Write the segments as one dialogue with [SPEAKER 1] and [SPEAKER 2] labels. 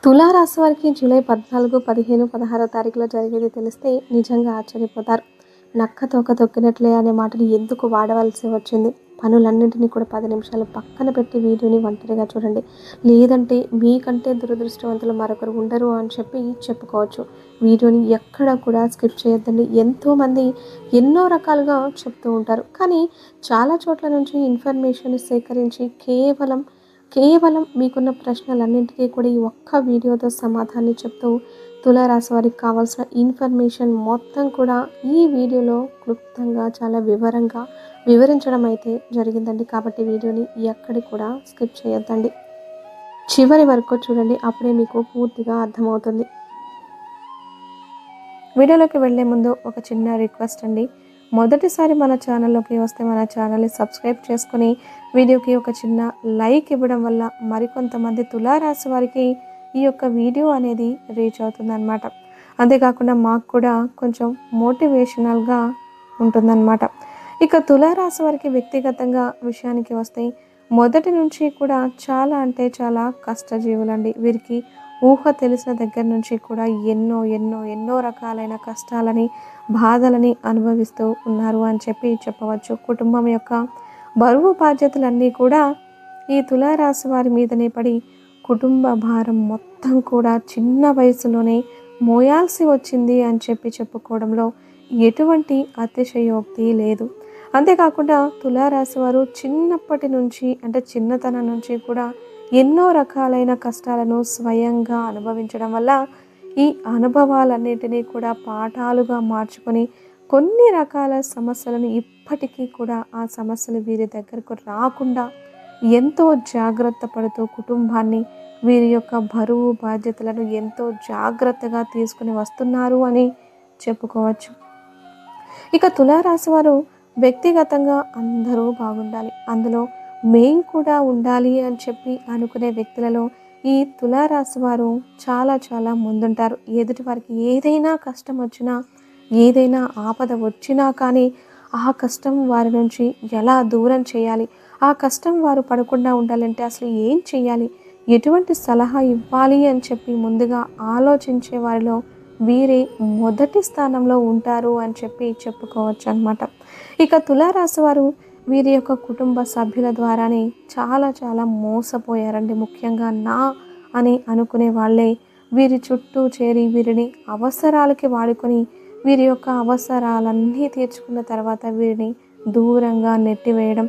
[SPEAKER 1] తులారాశి వారికి జూలై 14, 15, 16 తారీఖులో జరిగేది తెలిస్తే నిజంగా ఆశ్చర్యపోతారు. నక్క తోక తొక్కినట్లే అనే మాటని ఎందుకు వాడవలసి వచ్చింది? పనులన్నింటినీ కూడా 10 నిమిషాలు పక్కన పెట్టి వీడియోని ఒంటరిగా చూడండి. లేదంటే మీకంటే దురదృష్టవంతులు మరొకరు ఉండరు అని చెప్పి చెప్పుకోవచ్చు. వీడియోని ఎక్కడ కూడా స్కిప్ చేయొద్దండి. ఎంతోమంది ఎన్నో రకాలుగా చెప్తూ ఉంటారు. కానీ చాలా చోట్ల నుంచి ఇన్ఫర్మేషన్ సేకరించి కేవలం మీకున్న ప్రశ్నలన్నింటికీ కూడా ఈ ఒక్క వీడియోతో సమాధానం చెప్తూ తులారాశి వారికి కావాల్సిన ఇన్ఫర్మేషన్ మొత్తం కూడా ఈ వీడియోలో క్లుప్తంగా చాలా వివరంగా వివరించడం అయితే జరిగిందండి. కాబట్టి వీడియోని ఎక్కడి కూడా స్కిప్ చేయొద్దండి. చివరి వరకు చూడండి, అప్పుడే మీకు పూర్తిగా అర్థమవుతుంది. వీడియోలోకి వెళ్ళే ముందు ఒక చిన్న రిక్వెస్ట్ అండి. మొదటిసారి మన ఛానల్లోకి వస్తే మన ఛానల్ని సబ్స్క్రైబ్ చేసుకుని వీడియోకి ఒక చిన్న లైక్ ఇవ్వడం వల్ల మరికొంతమంది తులారాశి వారికి ఈ యొక్క వీడియో అనేది రీచ్ అవుతుందన్నమాట. అంతేకాకుండా మాకు కూడా కొంచెం మోటివేషనల్గా ఉంటుందన్నమాట. ఇక తులారాశి వారికి వ్యక్తిగతంగా విషయానికి వస్తే మొదటి నుంచి కూడా చాలా అంటే చాలా కష్టజీవులండి. వీరికి ఊహ తెలిసిన దగ్గర నుంచి కూడా ఎన్నో ఎన్నో ఎన్నో రకాలైన కష్టాలని బాధలని అనుభవిస్తూ ఉన్నారు అని చెప్పవచ్చు. కుటుంబం యొక్క బరువు బాధ్యతలన్నీ కూడా ఈ తులారాశి వారి మీదనే పడి కుటుంబ భారం మొత్తం కూడా చిన్న వయసులోనే మోయాల్సి వచ్చింది అని చెప్పుకోవడంలో ఎటువంటి అతిశయోక్తి లేదు. అంతేకాకుండా తులారాశి వారు చిన్నప్పటి నుంచి అంటే చిన్నతనం నుంచి కూడా ఎన్నో రకాలైన కష్టాలను స్వయంగా అనుభవించడం వల్ల ఈ అనుభవాలన్నింటినీ కూడా పాఠాలుగా మార్చుకొని కొన్ని రకాల సమస్యలను ఇప్పటికీ కూడా ఆ సమస్యలు వీరి దగ్గరకు రాకుండా ఎంతో జాగ్రత్త పడుతూ కుటుంబాన్ని వీరి యొక్క బరువు బాధ్యతలను ఎంతో జాగ్రత్తగా తీసుకుని వస్తున్నారు అని చెప్పుకోవచ్చు. ఇక తులారాశి వారు వ్యక్తిగతంగా అందరూ బాగుండాలి, అందులో మేం కూడా ఉండాలి అని అనుకునే వ్యక్తులలో ఈ తులారాశి వారు చాలా చాలా ముందుంటారు. ఎదుటి వారికి ఏదైనా కష్టం వచ్చినా, ఏదైనా ఆపద వచ్చినా కానీ ఆ కష్టం వారి నుంచి ఎలా దూరం చేయాలి, ఆ కష్టం వారు పడకుండా ఉండాలంటే అసలు ఏం చేయాలి, ఎటువంటి సలహా ఇవ్వాలి అని ముందుగా ఆలోచించే వారిలో వీరే మొదటి స్థానంలో ఉంటారు అని చెప్పుకోవచ్చు అన్నమాట. ఇక తులారాశి వారు వీరి యొక్క కుటుంబ సభ్యుల ద్వారానే చాలా చాలా మోసపోయారండి. ముఖ్యంగా నా అని అనుకునే వాళ్ళే వీరి చుట్టూ చేరి వీరిని అవసరాలకి వాడుకొని వీరి యొక్క అవసరాలన్నీ తీర్చుకున్న తర్వాత వీరిని దూరంగా నెట్టివేయడం,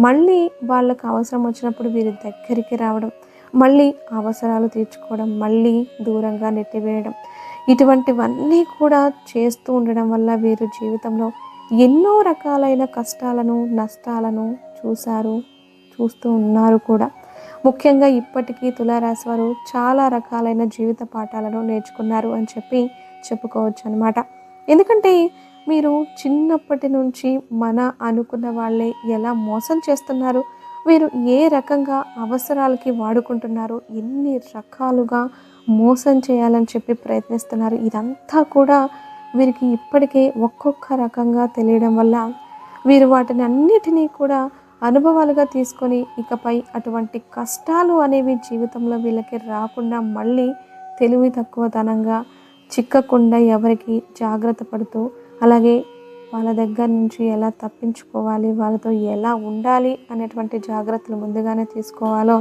[SPEAKER 1] మళ్ళీ వాళ్ళకు అవసరం వచ్చినప్పుడు వీరి దగ్గరికి రావడం, మళ్ళీ అవసరాలు తీర్చుకోవడం, మళ్ళీ దూరంగా నెట్టివేయడం, ఇటువంటివన్నీ కూడా చేస్తూ ఉండడం వల్ల వీరు జీవితంలో ఎన్నో రకాలైన కష్టాలను నష్టాలను చూస్తూ ఉన్నారు కూడా. ముఖ్యంగా ఇప్పటికీ తులారాశి వారు చాలా రకాలైన జీవిత పాఠాలను నేర్చుకున్నారు అని చెప్పుకోవచ్చు అనమాట. ఎందుకంటే మీరు చిన్నప్పటి నుంచి మన అనుకున్న వాళ్ళే ఎలా మోసం చేస్తున్నారు, వీరు ఏ రకంగా అవసరాలకి వాడుకుంటున్నారు, ఎన్ని రకాలుగా మోసం చేయాలని ప్రయత్నిస్తున్నారు, ఇదంతా కూడా వీరికి ఇప్పటికే ఒక్కొక్క రకంగా తెలియడం వల్ల వీరు వాటిని అన్నిటినీ కూడా అనుభవాలుగా తీసుకొని ఇకపై అటువంటి కష్టాలు అనేవి జీవితంలో వీళ్ళకి రాకుండా మళ్ళీ తెలివి తక్కువతనంగా చిక్కకుండా ఎవరికి జాగ్రత్త పడుతూ, అలాగే వాళ్ళ దగ్గర నుంచి ఎలా తప్పించుకోవాలి, వాళ్ళతో ఎలా ఉండాలి అనేటువంటి జాగ్రత్తలు ముందుగానే తీసుకోవాలో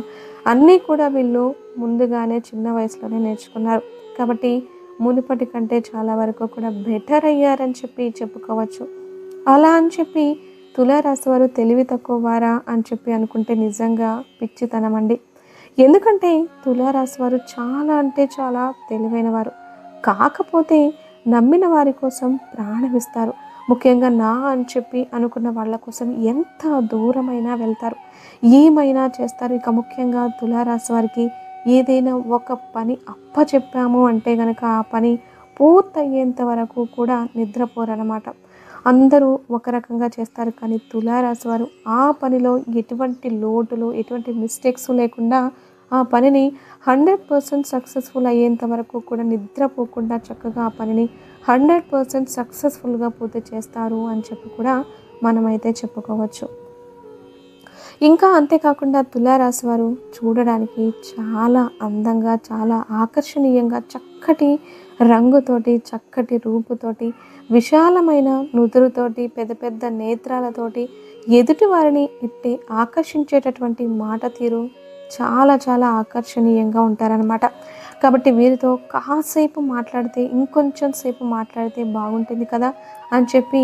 [SPEAKER 1] అన్నీ కూడా వీళ్ళు ముందుగానే చిన్న వయసులోనే నేర్చుకున్నారు. కాబట్టి మునుపటి కంటే చాలా వరకు కూడా బెటర్ అయ్యారని చెప్పుకోవచ్చు. అలా అని తులారాశి వారు తెలివి తక్కువ వారా అని అనుకుంటే నిజంగా పిచ్చితనం అండి. ఎందుకంటే తులారాశి వారు చాలా అంటే చాలా తెలివైన వారు. కాకపోతే నమ్మిన వారి కోసం ప్రాణమిస్తారు. ముఖ్యంగా నా అని అనుకున్న వాళ్ళ కోసం ఎంత దూరమైనా వెళ్తారు, ఏమైనా చేస్తారు. ఇక ముఖ్యంగా తులారాశి వారికి ఏదైనా ఒక పని అప్పచెప్పాము అంటే కనుక ఆ పని పూర్తయ్యేంత వరకు కూడా నిద్రపోరన్నమాట. అందరూ ఒక రకంగా చేస్తారు, కానీ తులారాశి వారు ఆ పనిలో ఎటువంటి లోటులు ఎటువంటి మిస్టేక్స్ లేకుండా ఆ పనిని 100% సక్సెస్ఫుల్ అయ్యేంత వరకు కూడా నిద్రపోకుండా చక్కగా ఆ పనిని 100% సక్సెస్ఫుల్గా పూర్తి చేస్తారు అని కూడా మనమైతే చెప్పుకోవచ్చు. ఇంకా అంతేకాకుండా తులారాశి వారు చూడడానికి చాలా అందంగా, చాలా ఆకర్షణీయంగా, చక్కటి రంగుతోటి, చక్కటి రూపుతోటి, విశాలమైన నుదురుతోటి, పెద్ద పెద్ద నేత్రాలతోటి ఎదుటి వారిని ఇట్టే ఆకర్షించేటటువంటి మాట తీరు చాలా చాలా ఆకర్షణీయంగా ఉంటారనమాట. కాబట్టి వీరితో కాసేపు మాట్లాడితే, ఇంకొంచెం సేపు మాట్లాడితే బాగుంటుంది కదా అని చెప్పి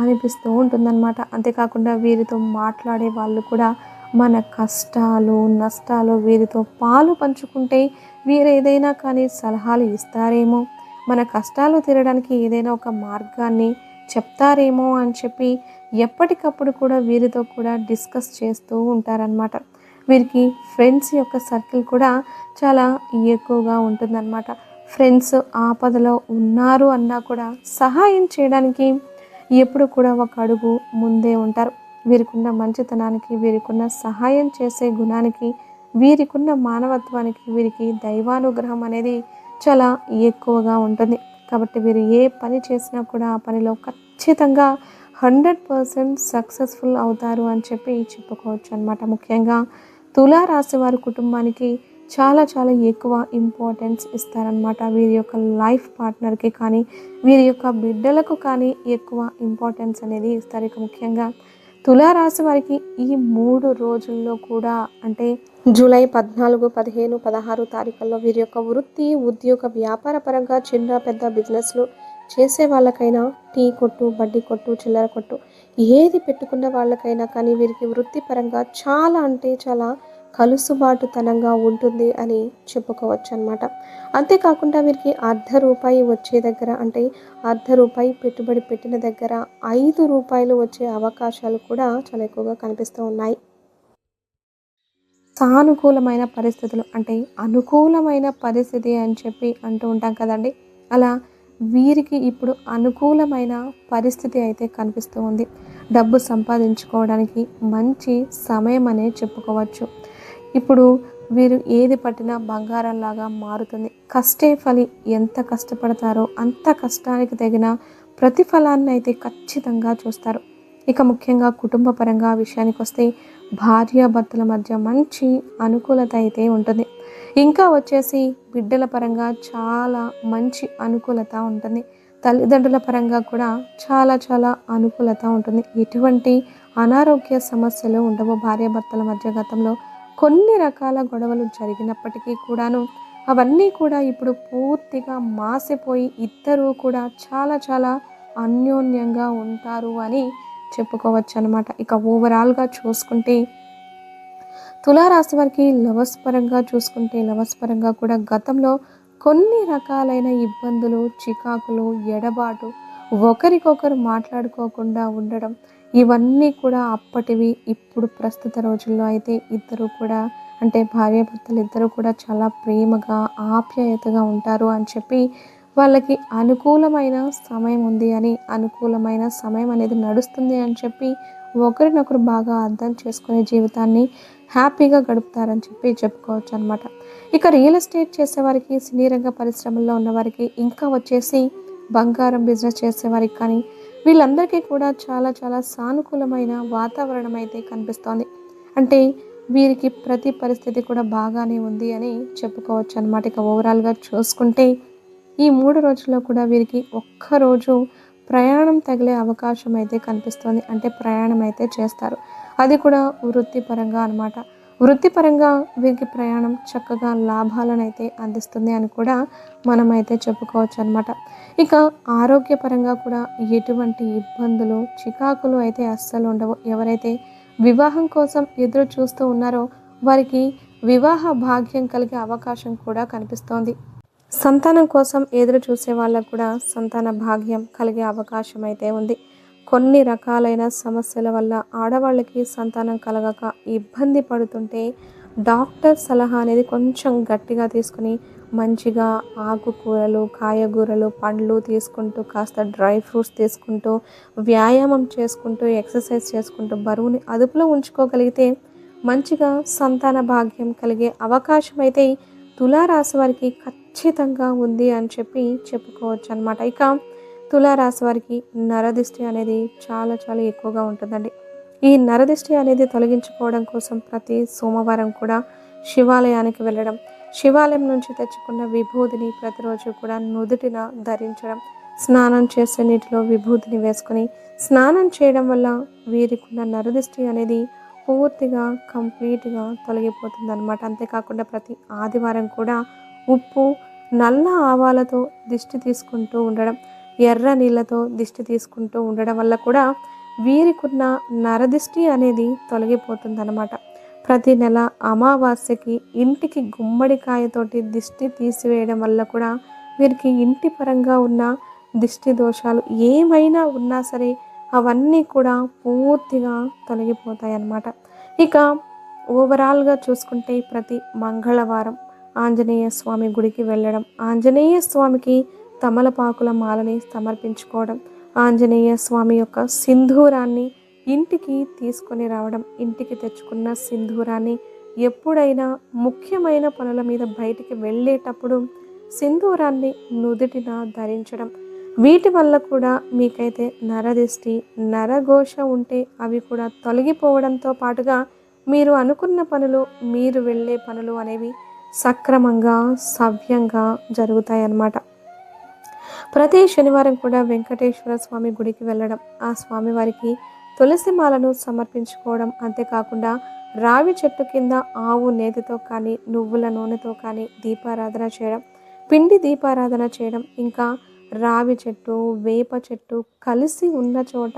[SPEAKER 1] అనిపిస్తూ ఉంటుందన్నమాట. అంతేకాకుండా వీరితో మాట్లాడే వాళ్ళు కూడా మన కష్టాలు, నష్టాలు వీరితో పాలు పంచుకుంటే వీరు ఏదైనా కానీ సలహాలు ఇస్తారేమో, మన కష్టాలు తీరడానికి ఏదైనా ఒక మార్గాన్ని చెప్తారేమో అని చెప్పి ఎప్పటికప్పుడు కూడా వీరితో కూడా డిస్కస్ చేస్తూ ఉంటారనమాట. వీరికి ఫ్రెండ్స్ యొక్క సర్కిల్ కూడా చాలా ఎక్కువగా ఉంటుందన్నమాట. ఫ్రెండ్స్ ఆపదలో ఉన్నారు అన్నా కూడా సహాయం చేయడానికి ఎప్పుడు కూడా ఒక అడుగు ముందే ఉంటారు. వీరికున్న మంచితనానికి, వీరికున్న సహాయం చేసే గుణానికి, వీరికున్న మానవత్వానికి, వీరికి దైవానుగ్రహం అనేది చాలా ఎక్కువగా ఉంటుంది. కాబట్టి వీరు ఏ పని చేసినా కూడా ఆ పనిలో ఖచ్చితంగా 100% సక్సెస్ఫుల్ అవుతారు అని చెప్పి చెప్పుకోవచ్చు అనమాట. ముఖ్యంగా తులారాశి వారి కుటుంబానికి చాలా చాలా ఎక్కువ ఇంపార్టెన్స్ ఇస్తారనమాట. వీరి యొక్క లైఫ్ పార్ట్నర్కి కానీ, వీరి యొక్క బిడ్డలకు కానీ ఎక్కువ ఇంపార్టెన్స్ అనేది ఇస్తారు. ఇక ముఖ్యంగా తులారాశి వారికి ఈ 3 రోజుల్లో కూడా, అంటే జూలై 14, 15, 16 తారీఖుల్లో వీరి యొక్క వృత్తి, ఉద్యోగ, వ్యాపార పరంగా చిన్న పెద్ద బిజినెస్లు చేసే వాళ్ళకైనా, టీ కొట్టు, బడ్డీ కొట్టు, చిల్లర కొట్టు ఏది పెట్టుకున్న వాళ్ళకైనా కానీ వీరికి వృత్తిపరంగా చాలా అంటే చాలా కలుసుబాటుతనంగా ఉంటుంది అని చెప్పుకోవచ్చు అనమాట. అంతేకాకుండా వీరికి రూ. 1 వచ్చే దగ్గర, అంటే రూ. 1 పెట్టుబడి పెట్టిన దగ్గర రూ. 5 వచ్చే అవకాశాలు కూడా చాలా ఎక్కువగా కనిపిస్తూ ఉన్నాయి. సానుకూలమైన పరిస్థితులు, అంటే అనుకూలమైన పరిస్థితి అని చెప్పి అంటూ ఉంటాం కదండి. అలా వీరికి ఇప్పుడు అనుకూలమైన పరిస్థితి అయితే కనిపిస్తూ ఉంది. డబ్బు సంపాదించుకోవడానికి మంచి సమయం అనే చెప్పుకోవచ్చు. ఇప్పుడు వీరు ఏది పట్టినా బంగారంలాగా మారుతుంది. కష్టే ఫలి, ఎంత కష్టపడతారో అంత కష్టానికి తగిన ప్రతిఫలాన్ని అయితే ఖచ్చితంగా చూస్తారు. ఇక ముఖ్యంగా కుటుంబ పరంగా విషయానికి వస్తే భార్యాభర్తల మధ్య మంచి అనుకూలత అయితే ఉంటుంది. ఇంకా వచ్చేసి బిడ్డల పరంగా చాలా మంచి అనుకూలత ఉంటుంది. తల్లిదండ్రుల పరంగా కూడా చాలా చాలా అనుకూలత ఉంటుంది. ఎటువంటి అనారోగ్య సమస్యలు ఉండవు. భార్యాభర్తల మధ్య గతంలో కొన్ని రకాల గొడవలు జరిగినప్పటికీ కూడాను అవన్నీ కూడా ఇప్పుడు పూర్తిగా మాసిపోయి ఇద్దరూ కూడా చాలా చాలా అన్యోన్యంగా ఉంటారు అని చెప్పుకోవచ్చు అనమాట. ఇక ఓవరాల్గా చూసుకుంటే తులారాశి వారికి లవర్స్ పరంగా కూడా గతంలో కొన్ని రకాలైన ఇబ్బందులు, చికాకులు, ఎడబాటు, ఒకరికొకరు మాట్లాడుకోకుండా ఉండడం, ఇవన్నీ కూడా అప్పటివి. ఇప్పుడు ప్రస్తుత రోజుల్లో అయితే ఇద్దరు కూడా, అంటే భార్యాభర్తలు ఇద్దరు కూడా చాలా ప్రేమగా, ఆప్యాయతగా ఉంటారు అని చెప్పి వాళ్ళకి అనుకూలమైన సమయం ఉంది అని, అనుకూలమైన సమయం అనేది నడుస్తుంది అని చెప్పి ఒకరినొకరు బాగా అర్థం చేసుకునే జీవితాన్ని హ్యాపీగా గడుపుతారని చెప్పి చెప్పుకోవచ్చు అనమాట. ఇక రియల్ ఎస్టేట్ చేసేవారికి, సినీ రంగ పరిశ్రమల్లో ఉన్నవారికి, ఇంకా వచ్చేసి బంగారం బిజినెస్ చేసేవారికి కానీ వీళ్ళందరికీ కూడా చాలా చాలా సానుకూలమైన వాతావరణం అయితే కనిపిస్తోంది. అంటే వీరికి ప్రతి పరిస్థితి కూడా బాగానే ఉంది అని చెప్పుకోవచ్చు అనమాట. ఇక ఓవరాల్గా చూసుకుంటే ఈ 3 రోజుల్లో కూడా వీరికి ఒక్కరోజు ప్రయాణం తగిలే అవకాశం అయితే కనిపిస్తోంది. అంటే ప్రయాణం అయితే చేస్తారు. అది కూడా వృత్తిపరంగా అనమాట. వృత్తిపరంగా వీరికి ప్రయాణం చక్కగా లాభాలను అయితే అందిస్తుంది అని కూడా మనమైతే చెప్పుకోవచ్చు అనమాట. ఇక ఆరోగ్యపరంగా కూడా ఎటువంటి ఇబ్బందులు, చికాకులు అయితే అస్సలు ఉండవు. ఎవరైతే వివాహం కోసం ఎదురు చూస్తూ ఉన్నారో వారికి వివాహ భాగ్యం కలిగే అవకాశం కూడా కనిపిస్తోంది. సంతానం కోసం ఎదురు చూసే వాళ్ళకు కూడా సంతాన భాగ్యం కలిగే అవకాశం అయితే ఉంది. కొన్ని రకాలైన సమస్యల వల్ల ఆడవాళ్ళకి సంతానం కలగక ఇబ్బంది పడుతుంటే డాక్టర్ సలహా అనేది కొంచెం గట్టిగా తీసుకుని మంచిగా ఆకుకూరలు, కాయగూరలు, పండ్లు తీసుకుంటూ, కాస్త డ్రై ఫ్రూట్స్ తీసుకుంటూ, వ్యాయామం చేసుకుంటూ, ఎక్సర్సైజ్ చేసుకుంటూ బరువుని అదుపులో ఉంచుకోగలిగితే మంచిగా సంతాన భాగ్యం కలిగే అవకాశం అయితే తులారాశి వారికి ఖచ్చితంగా ఉంది అని చెప్పి చెప్పుకోవచ్చు అనమాట. ఇక తులారాశి వారికి నరదిష్టి అనేది చాలా చాలా ఎక్కువగా ఉంటుందండి. ఈ నరదిష్టి అనేది తొలగించుకోవడం కోసం ప్రతి సోమవారం కూడా శివాలయానికి వెళ్ళడం, శివాలయం నుంచి తెచ్చుకున్న విభూతిని ప్రతిరోజు కూడా నుదుటిన ధరించడం, స్నానం చేసే నీటిలో విభూతిని వేసుకొని స్నానం చేయడం వల్ల వీరికున్న నరదిష్టి అనేది పూర్తిగా కంప్లీట్గా తొలగిపోతుంది అనమాట. అంతేకాకుండా ప్రతి ఆదివారం కూడా ఉప్పు, నల్ల ఆవాలతో దిష్టి తీసుకుంటూ ఉండడం, ఎర్ర నీళ్ళతో దిష్టి తీసుకుంటూ ఉండడం వల్ల కూడా వీరికున్న నరదిష్టి అనేది తొలగిపోతుందన్నమాట. ప్రతి నెల అమావాస్యకి ఇంటికి గుమ్మడికాయతోటి దిష్టి తీసివేయడం వల్ల కూడా వీరికి ఇంటి పరంగా ఉన్న దిష్టి దోషాలు ఏమైనా ఉన్నా సరే అవన్నీ కూడా పూర్తిగా తొలగిపోతాయి అన్నమాట. ఇక ఓవరాల్గా చూసుకుంటే ప్రతి మంగళవారం ఆంజనేయ స్వామి గుడికి వెళ్ళడం, ఆంజనేయ స్వామికి తమలపాకుల మాలని సమర్పించుకోవడం, ఆంజనేయ స్వామి యొక్క సింధూరాన్ని ఇంటికి తీసుకొని రావడం, ఇంటికి తెచ్చుకున్న సింధూరాన్ని ఎప్పుడైనా ముఖ్యమైన పనుల మీద బయటికి వెళ్ళేటప్పుడు సింధూరాన్ని నుదుటిన ధరించడం, వీటి వల్ల కూడా మీకైతే నరదిష్టి, నరఘోష ఉంటే అవి కూడా తొలగిపోవడంతో పాటుగా మీరు అనుకున్న పనులు, మీరు వెళ్ళే పనులు అనేవి సక్రమంగా సవ్యంగా జరుగుతాయన్నమాట. ప్రతి శనివారం కూడా వెంకటేశ్వర స్వామి గుడికి వెళ్ళడం, ఆ స్వామివారికి తులసి మాలను సమర్పించుకోవడం, అంతేకాకుండా రావి చెట్టు కింద ఆవు నేతితో కానీ నువ్వుల నూనెతో కానీ దీపారాధన చేయడం, పిండి దీపారాధన చేయడం, ఇంకా రావి చెట్టు, వేప చెట్టు కలిసి ఉన్న చోట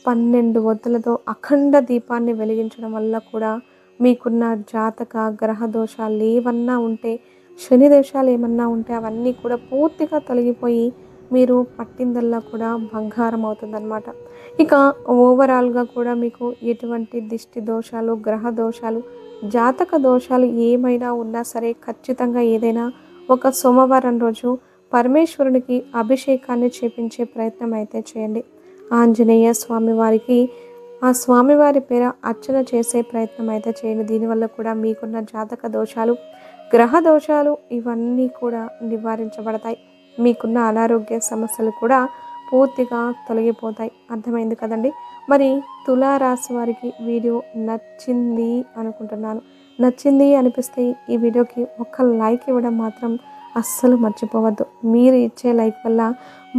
[SPEAKER 1] 12 ఒత్తులతో అఖండ దీపాన్ని వెలిగించడం వల్ల కూడా మీకున్న జాతక గ్రహ దోషాలు ఏమన్నా ఉంటే, శని దోషాలు ఏమన్నా ఉంటే అవన్నీ కూడా పూర్తిగా తొలగిపోయి మీరు పట్టిందల్లా కూడా బంగారం అవుతుందన్నమాట. ఇక ఓవరాల్గా కూడా మీకు ఎటువంటి దిష్టి దోషాలు, గ్రహ దోషాలు, జాతక దోషాలు ఏమైనా ఉన్నా సరే ఖచ్చితంగా ఏదైనా ఒక సోమవారం రోజు పరమేశ్వరునికి అభిషేకాన్ని చేపించే ప్రయత్నం అయితే చేయండి. ఆంజనేయ స్వామివారికి ఆ స్వామివారి పేర అర్చన చేసే ప్రయత్నం అయితే చేయండి. దీనివల్ల కూడా మీకున్న జాతక దోషాలు, గ్రహ దోషాలు ఇవన్నీ కూడా నివారించబడతాయి. మీకున్న అనారోగ్య సమస్యలు కూడా పూర్తిగా తొలగిపోతాయి. అర్థమైంది కదండి. మరి తులారాశి వారికి వీడియో నచ్చింది అనుకుంటున్నాను. నచ్చింది అనిపిస్తే ఈ వీడియోకి ఒక లైక్ ఇవ్వడం మాత్రం అస్సలు మర్చిపోవద్దు. మీరు ఇచ్చే లైక్ వల్ల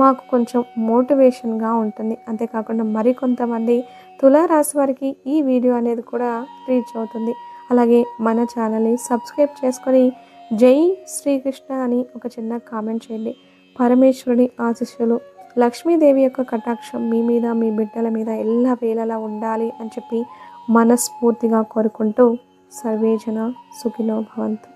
[SPEAKER 1] మాకు కొంచెం మోటివేషన్గా ఉంటుంది. అంతేకాకుండా మరికొంతమంది తులారాశి వారికి ఈ వీడియో అనేది కూడా రీచ్ అవుతుంది. అలాగే మన ఛానల్ని సబ్స్క్రైబ్ చేసుకొని జై శ్రీకృష్ణ అని ఒక చిన్న కామెంట్ చేయండి. పరమేశ్వరుని ఆశీస్సులు, లక్ష్మీదేవి యొక్క కటాక్షం మీ మీద, మీ బిడ్డల మీద ఎల్ల వేళలా ఉండాలి అని చెప్పి మనస్ఫూర్తిగా కోరుకుంటూ సర్వేజన సుఖినో భవంతు.